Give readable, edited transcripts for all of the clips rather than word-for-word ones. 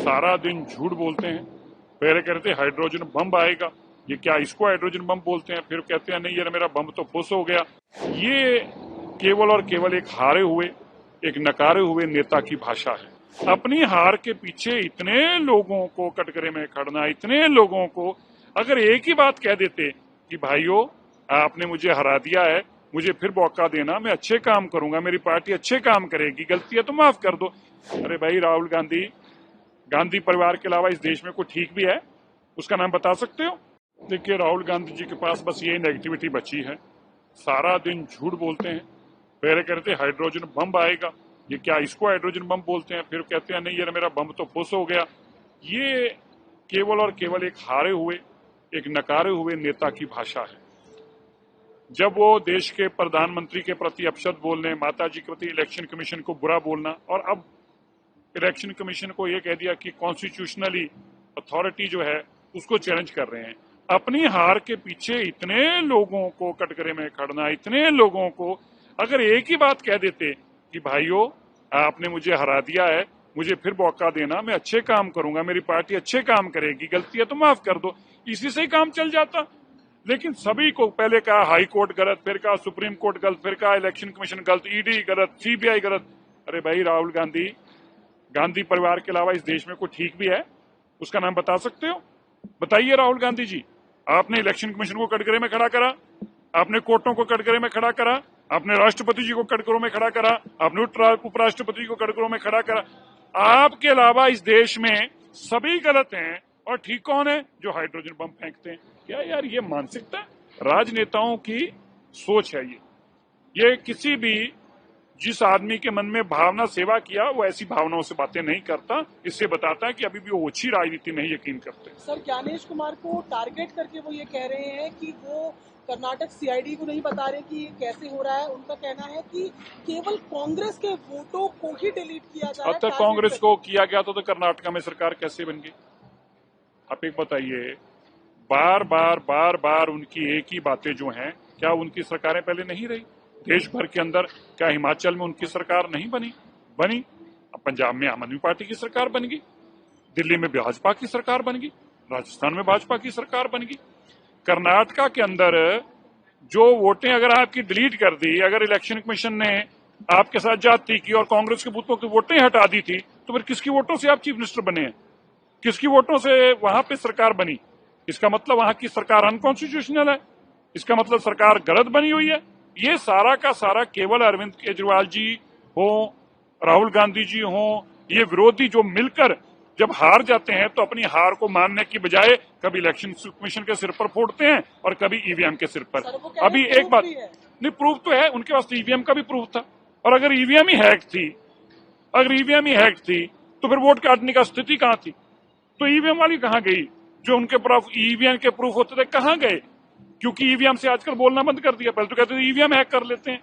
सारा दिन झूठ बोलते हैं। पहले कहते हैं हाइड्रोजन बम आएगा, ये क्या इसको हाइड्रोजन बम बोलते हैं, फिर कहते हैं नहीं यार मेरा बम तो फुस हो गया। ये केवल और केवल एक हारे हुए, एक नकारे हुए नेता की भाषा है। अपनी हार के पीछे इतने लोगों को कटघरे में खड़ना, इतने लोगों को अगर एक ही बात कह देते कि भाइयों आपने मुझे हरा दिया है, मुझे फिर मौका देना, मैं अच्छे काम करूंगा, मेरी पार्टी अच्छे काम करेगी, गलती है तो माफ कर दो। अरे भाई राहुल गांधी परिवार के अलावा इस देश में कोई ठीक भी है? उसका नाम बता सकते हो? देखिए राहुल गांधी जी के पास बस यही नेगेटिविटी बची है। सारा दिन झूठ बोलते हैं। पहले कहते हैं हाइड्रोजन बम आएगा, ये क्या इसको हाइड्रोजन बम बोलते हैं, फिर कहते हैं नहीं यार मेरा बम तो फुस हो गया। ये केवल और केवल एक हारे हुए, एक नकारे हुए नेता की भाषा है। जब वो देश के प्रधानमंत्री के प्रति अपशब्द बोलने, माता जी के प्रति इलेक्शन कमीशन को बुरा बोलना, और अब इलेक्शन कमीशन को ये कह दिया कि कॉन्स्टिट्यूशनली अथॉरिटी जो है उसको चैलेंज कर रहे हैं। अपनी हार के पीछे इतने लोगों को कटघरे में खड़ना, इतने लोगों को अगर एक ही बात कह देते कि भाइयों आपने मुझे हरा दिया है, मुझे फिर मौका देना, मैं अच्छे काम करूंगा, मेरी पार्टी अच्छे काम करेगी, गलती है तो माफ कर दो, इसी से ही काम चल जाता। लेकिन सभी को पहले कहा हाई कोर्ट गलत, फिर कहा सुप्रीम कोर्ट गलत, फिर कहा इलेक्शन कमीशन गलत, ईडी गलत, सीबीआई गलत। अरे भाई राहुल गांधी परिवार के अलावा इस देश में कोई ठीक भी है? उसका नाम बता सकते हो? बताइए राहुल गांधी जी। आपने इलेक्शन कमीशन को कटघरे में खड़ा करा, आपने कोर्टों को कटघरे में खड़ा करा, आपने राष्ट्रपति जी को कटघरों में खड़ा करा, आपने उपराष्ट्रपति जी को कटघरों में खड़ा करा। आपके अलावा इस देश में सभी गलत हैं और ठीक कौन है? जो हाइड्रोजन बम फेंकते हैं। क्या यार ये मानसिकता राजनेताओं की सोच है? ये किसी भी जिस आदमी के मन में भावना सेवा किया वो ऐसी भावनाओं से बातें नहीं करता। इससे बताता है कि अभी भी वो ओछी राजनीति में यकीन करते हैं। सर ज्ञानेश कुमार को टारगेट करके वो ये कह रहे हैं कि वो कर्नाटक सीआईडी को नहीं बता रहे कि ये कैसे हो रहा है। उनका कहना है कि केवल कांग्रेस के वोटों को ही डिलीट किया जा रहा है। अब तक कांग्रेस को किया गया तो कर्नाटक में सरकार कैसे बन गई? आप एक बताइए। बार बार उनकी एक ही बातें जो हैं, क्या उनकी सरकारें पहले नहीं रही देश भर के अंदर? क्या हिमाचल में उनकी सरकार नहीं बनी? अब पंजाब में आम आदमी पार्टी की सरकार बन गई, दिल्ली में भाजपा की सरकार बन गई, राजस्थान में भाजपा की सरकार बन गई। कर्नाटका के अंदर जो वोटें अगर आपकी डिलीट कर दी, अगर इलेक्शन कमीशन ने आपके साथ जाती की और कांग्रेस के बूथों की वोटें हटा दी थी, तो फिर किसकी वोटों से आप चीफ मिनिस्टर बने हैं? किसकी वोटों से वहां पे सरकार बनी? इसका मतलब वहां की सरकार अनकॉन्स्टिट्यूशनल है, इसका मतलब सरकार गलत बनी हुई है। ये सारा का सारा केवल अरविंद केजरीवाल जी हो, राहुल गांधी जी हो, ये विरोधी जो मिलकर जब हार जाते हैं तो अपनी हार को मानने की बजाय कभी इलेक्शन कमीशन के सिर पर फोड़ते हैं और कभी ईवीएम के सिर पर। अभी एक बात नहीं, प्रूफ तो है उनके पास, ईवीएम का भी प्रूफ था। और अगर ईवीएम ही हैक थी तो फिर वोट काटने का स्थिति कहां थी? तो ईवीएम वाली कहां गई? जो उनके ईवीएम के प्रूफ होते थे कहां गए? क्योंकि ईवीएम से आजकल बोलना बंद कर दिया। पहले तो कहते थे ईवीएम हैक कर लेते हैं।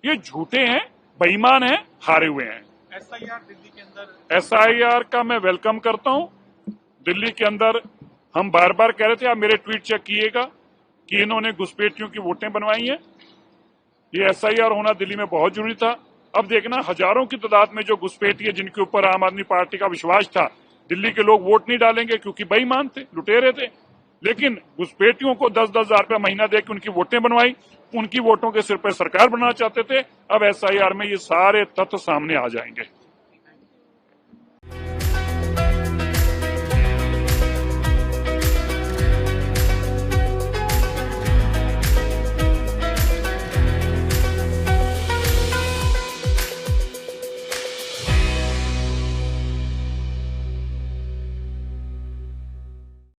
ये झूठे हैं, बेईमान हैं, हारे हुए हैं। एसआईआर दिल्ली के अंदर, एसआईआर का मैं वेलकम करता हूं। दिल्ली के अंदर हम बार बार कह रहे थे, आप मेरे ट्वीट चेक कीजिएगा कि इन्होंने घुसपैठियों की वोटें बनवाई हैं। ये एसआईआर होना दिल्ली में बहुत जरूरी था। अब देखना हजारों की तादाद में जो घुसपैठी है, जिनके ऊपर आम आदमी पार्टी का विश्वास था, दिल्ली के लोग वोट नहीं डालेंगे क्योंकि बेईमान थे, लुटेरे थे। लेकिन घुसपैठियों को 10-10 हजार रुपया महीना देकर उनकी वोटें बनवाई, उनकी वोटों के सिर पर सरकार बनाना चाहते थे। अब एसआईआर में ये सारे तथ्य सामने आ जाएंगे।